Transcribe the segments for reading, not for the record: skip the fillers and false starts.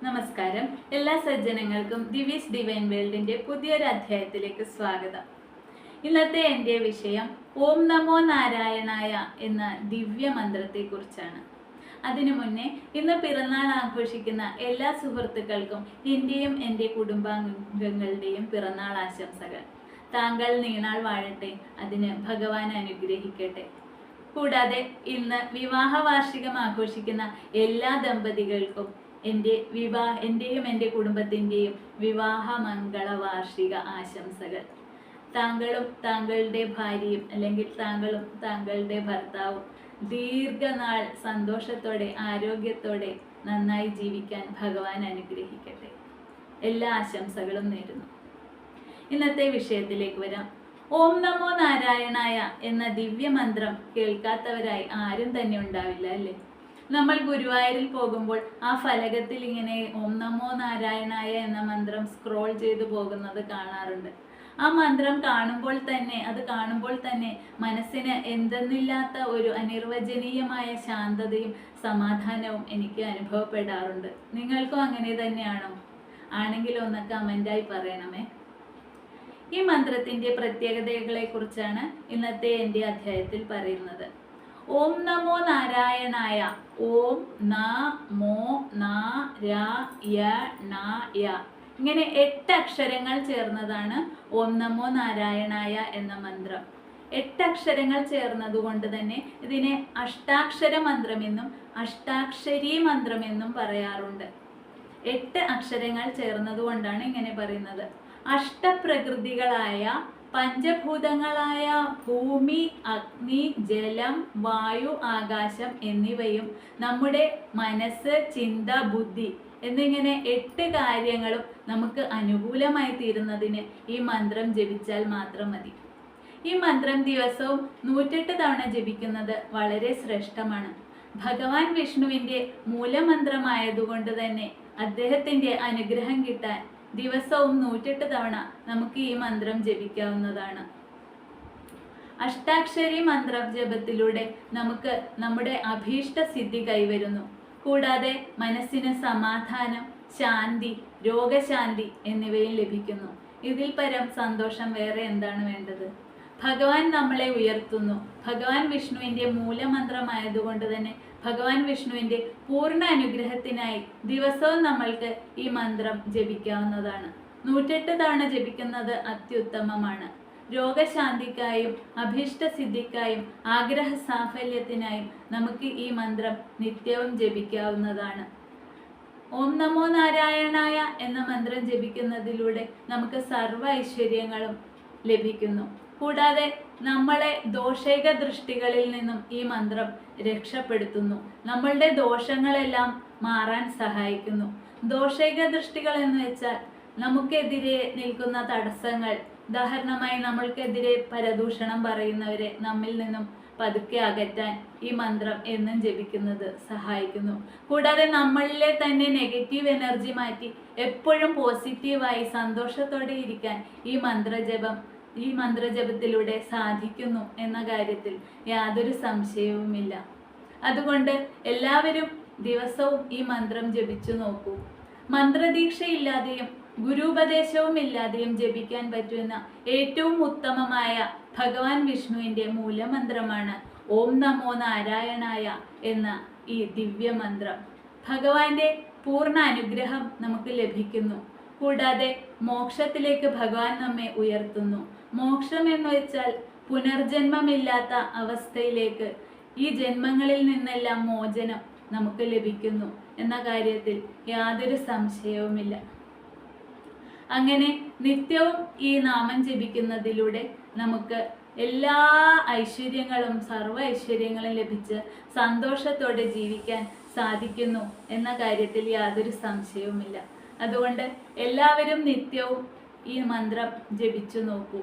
നമസ്കാരം. എല്ലാ സജ്ജനങ്ങൾക്കും ദിവ്യസ് ഡിവൈൻ വേൾഡിന്റെ പുതിയൊരു അധ്യായത്തിലേക്ക് സ്വാഗതം. ഇന്നത്തെ എൻ്റെ വിഷയം ഓം നമോ നാരായണായ എന്ന ദിവ്യ മന്ത്രത്തെക്കുറിച്ചാണ്. അതിനു മുന്നേ ഇന്ന് പിറന്നാൾ ആഘോഷിക്കുന്ന എല്ലാ സുഹൃത്തുക്കൾക്കും എൻ്റെയും എൻ്റെ കുടുംബാംഗങ്ങളുടെയും പിറന്നാൾ ആശംസകൾ. താങ്കൾ നീണാൾ വാഴട്ടെ, അതിന് ഭഗവാൻ അനുഗ്രഹിക്കട്ടെ. കൂടാതെ ഇന്ന് വിവാഹ വാർഷികം ആഘോഷിക്കുന്ന എല്ലാ ദമ്പതികൾക്കും എൻ്റെയും എൻ്റെ കുടുംബത്തിൻ്റെയും വിവാഹ മംഗള വാർഷിക ആശംസകൾ. താങ്കളും താങ്കളുടെ ഭാര്യയും അല്ലെങ്കിൽ താങ്കളും താങ്കളുടെ ഭർത്താവും ദീർഘനാൾ സന്തോഷത്തോടെ ആരോഗ്യത്തോടെ നന്നായി ജീവിക്കാൻ ഭഗവാൻ അനുഗ്രഹിക്കട്ടെ. എല്ലാ ആശംസകളും നേരുന്നു. ഇന്നത്തെ വിഷയത്തിലേക്ക് വരാം. ഓം നമോ നാരായണായ എന്ന ദിവ്യമന്ത്രം കേൾക്കാത്തവരായി ആരും തന്നെ ഉണ്ടാവില്ല, അല്ലേ? നമ്മൾ ഗുരുവായൂരിൽ പോകുമ്പോൾ ആ ഫലകത്തിൽ ഇങ്ങനെ ഓം നമോ നാരായണായ എന്ന മന്ത്രം സ്ക്രോൾ ചെയ്തു പോകുന്നത് കാണാറുണ്ട്. ആ മന്ത്രം കാണുമ്പോൾ തന്നെ മനസ്സിന് എന്തെന്നില്ലാത്ത ഒരു അനിർവചനീയമായ ശാന്തതയും സമാധാനവും എനിക്ക് അനുഭവപ്പെടാറുണ്ട്. നിങ്ങൾക്കും അങ്ങനെ തന്നെയാണോ? ആണെങ്കിൽ ഒന്ന് കമൻ്റായി പറയണമേ. ഈ മന്ത്രത്തിന്റെ പ്രത്യേകതകളെ കുറിച്ചാണ് ഇന്നത്തെ എൻ്റെ അധ്യായത്തിൽ പറയുന്നത്. ഓം നമോ നാരായണായ. ഓം ന മോ നാ രാ യ ണ യ ഇങ്ങനെ 8 അക്ഷരങ്ങൾ ചേർന്നതാണ് ഓം നമോ നാരായണായ എന്ന മന്ത്രം. 8 അക്ഷരങ്ങൾ ചേർന്നതുകൊണ്ട് തന്നെ ഇതിനെ അഷ്ടാക്ഷര മന്ത്രമെന്നും അഷ്ടാക്ഷരീ മന്ത്രമെന്നും പറയാറുണ്ട്. 8 അക്ഷരങ്ങൾ ചേർന്നതുകൊണ്ടാണ് ഇങ്ങനെ പറയുന്നത്. അഷ്ടപ്രകൃതികളായ പഞ്ചഭൂതങ്ങളായ ഭൂമി, അഗ്നി, ജലം, വായു, ആകാശം എന്നിവയും നമ്മുടെ മനസ്സ്, ചിന്ത, ബുദ്ധി എന്നിങ്ങനെ 8 കാര്യങ്ങളും നമുക്ക് അനുകൂലമായി തീരുന്നതിന് ഈ മന്ത്രം ജപിച്ചാൽ മാത്രം മതി. ഈ മന്ത്രം ദിവസവും 108 തവണ ജപിക്കുന്നത് വളരെ ശ്രേഷ്ഠമാണ്. ഭഗവാൻ വിഷ്ണുവിൻ്റെ മൂലമന്ത്രമായതുകൊണ്ട് തന്നെ അദ്ദേഹത്തിൻ്റെ അനുഗ്രഹം കിട്ടാൻ ദിവസവും 108 തവണ നമുക്ക് ഈ മന്ത്രം ജപിക്കാവുന്നതാണ്. അഷ്ടാക്ഷരി മന്ത്രം ജപത്തിലൂടെ നമുക്ക് നമ്മുടെ അഭീഷ്ട സിദ്ധി കൈവരുന്നു. കൂടാതെ മനസ്സിന് സമാധാനം, ശാന്തി, രോഗശാന്തി എന്നിവയും ലഭിക്കുന്നു. ഇതിൽ പരം സന്തോഷം വേറെ എന്താണ് വേണ്ടത്? ഭഗവാൻ നമ്മളെ ഉയർത്തുന്നു. ഭഗവാൻ വിഷ്ണുവിൻ്റെ മൂലമന്ത്രമായതുകൊണ്ട് തന്നെ ഭഗവാൻ വിഷ്ണുവിൻ്റെ പൂർണ്ണ അനുഗ്രഹത്തിനായി ദിവസവും നമ്മൾക്ക് ഈ മന്ത്രം ജപിക്കാവുന്നതാണ്. 108 തവണ ജപിക്കുന്നത് അത്യുത്തമമാണ്. രോഗശാന്തിക്കായും അഭീഷ്ടസിദ്ധിക്കായും ആഗ്രഹ സാഫല്യത്തിനായും നമുക്ക് ഈ മന്ത്രം നിത്യവും ജപിക്കാവുന്നതാണ്. ഓം നമോ നാരായണായ എന്ന മന്ത്രം ജപിക്കുന്നതിലൂടെ നമുക്ക് സർവ്വ ഐശ്വര്യങ്ങളും ലഭിക്കുന്നു. കൂടാതെ നമ്മളെ ദോഷൈക ദൃഷ്ടികളിൽ നിന്നും ഈ മന്ത്രം രക്ഷപ്പെടുത്തുന്നു. നമ്മളുടെ ദോഷങ്ങളെല്ലാം മാറാൻ സഹായിക്കുന്നു. ദോഷൈക ദൃഷ്ടികൾ എന്ന് വെച്ചാൽ നമുക്കെതിരെ നിൽക്കുന്ന തടസ്സങ്ങൾ, ഉദാഹരണമായി നമ്മൾക്കെതിരെ പരദൂഷണം പറയുന്നവരെ നമ്മിൽ നിന്നും പതുക്കെ അകറ്റാൻ ഈ മന്ത്രം എന്നും ജപിക്കുന്നത് സഹായിക്കുന്നു. കൂടാതെ നമ്മളിലെ തന്നെ നെഗറ്റീവ് എനർജി മാറ്റി എപ്പോഴും പോസിറ്റീവായി സന്തോഷത്തോടെ ഇരിക്കാൻ ഈ മന്ത്രജപത്തിലൂടെ സാധിക്കുന്നു എന്ന കാര്യത്തിൽ യാതൊരു സംശയവുമില്ല. അതുകൊണ്ട് എല്ലാവരും ദിവസവും ഈ മന്ത്രം ജപിച്ചു നോക്കൂ. മന്ത്രദീക്ഷയില്ലാതെയും ഗുരുപദേശവും ഇല്ലാതെയും ജപിക്കാൻ പറ്റുന്ന ഏറ്റവും ഉത്തമമായ ഭഗവാൻ വിഷ്ണുവിൻ്റെ മൂലമന്ത്രമാണ് ഓം നമോ നാരായണായ എന്ന ഈ ദിവ്യമന്ത്രം. ഭഗവാന്റെ പൂർണ്ണ അനുഗ്രഹം നമുക്ക് ലഭിക്കുന്നു. കൂടാതെ മോക്ഷത്തിലേക്ക് ഭഗവാൻ നമ്മെ ഉയർത്തുന്നു. മോക്ഷം എന്ന് വെച്ചാൽ പുനർജന്മമില്ലാത്ത അവസ്ഥയിലേക്ക്, ഈ ജന്മങ്ങളിൽ നിന്നെല്ലാം മോചനം നമുക്ക് ലഭിക്കുന്നു എന്ന കാര്യത്തിൽ യാതൊരു സംശയവുമില്ല. അങ്ങനെ നിത്യവും ഈ നാമം ജപിക്കുന്നതിലൂടെ നമുക്ക് എല്ലാ ഐശ്വര്യങ്ങളും സർവ്വ ഐശ്വര്യങ്ങളും ലഭിച്ച് സന്തോഷത്തോടെ ജീവിക്കാൻ സാധിക്കുന്നു എന്ന കാര്യത്തിൽ യാതൊരു സംശയവുമില്ല. അതുകൊണ്ട് എല്ലാവരും നിത്യവും ഈ മന്ത്രം ജപിച്ചു നോക്കൂ.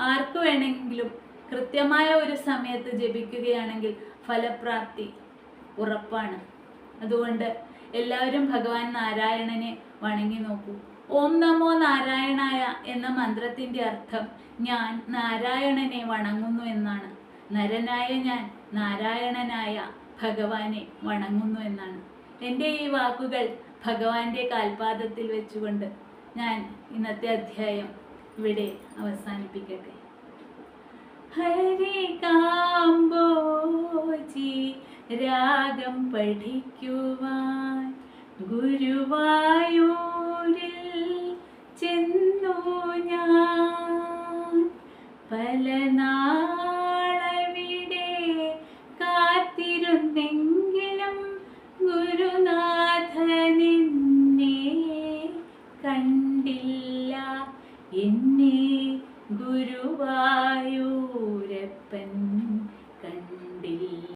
ആർക്കു വേണമെങ്കിലും കൃത്യമായ ഒരു സമയത്ത് ജപിക്കുകയാണെങ്കിൽ ഫലപ്രാപ്തി ഉറപ്പാണ്. അതുകൊണ്ട് എല്ലാവരും ഭഗവാൻ നാരായണനെ വണങ്ങി നോക്കൂ. ഓം നമോ നാരായണായ എന്ന മന്ത്രത്തിൻ്റെ അർത്ഥം ഞാൻ നാരായണനെ വണങ്ങുന്നു എന്നാണ്. നരനായ ഞാൻ നാരായണനായ ഭഗവാനെ വണങ്ങുന്നു എന്നാണ്. എൻ്റെ ഈ വാക്കുകൾ ഭഗവാന്റെ കാൽപാദത്തിൽ വെച്ചുകൊണ്ട് ഞാൻ ഇന്നത്തെ അധ്യായം ഇവിടെ അവസാനിപ്പിക്കട്ടെ. ഹരി കാംബോജി രാഗം പഠിക്കുവാൻ ഗുരുവായൂരിൽ ചെന്നു ഞാൻ. പല നാളവിടെ കാത്തിരുന്നെങ്കിലും ഗുരുനാഥനെന്നെ കണ്ടില്ല, എന്നെ ഗുരുവായൂരപ്പൻ കണ്ടില്ല.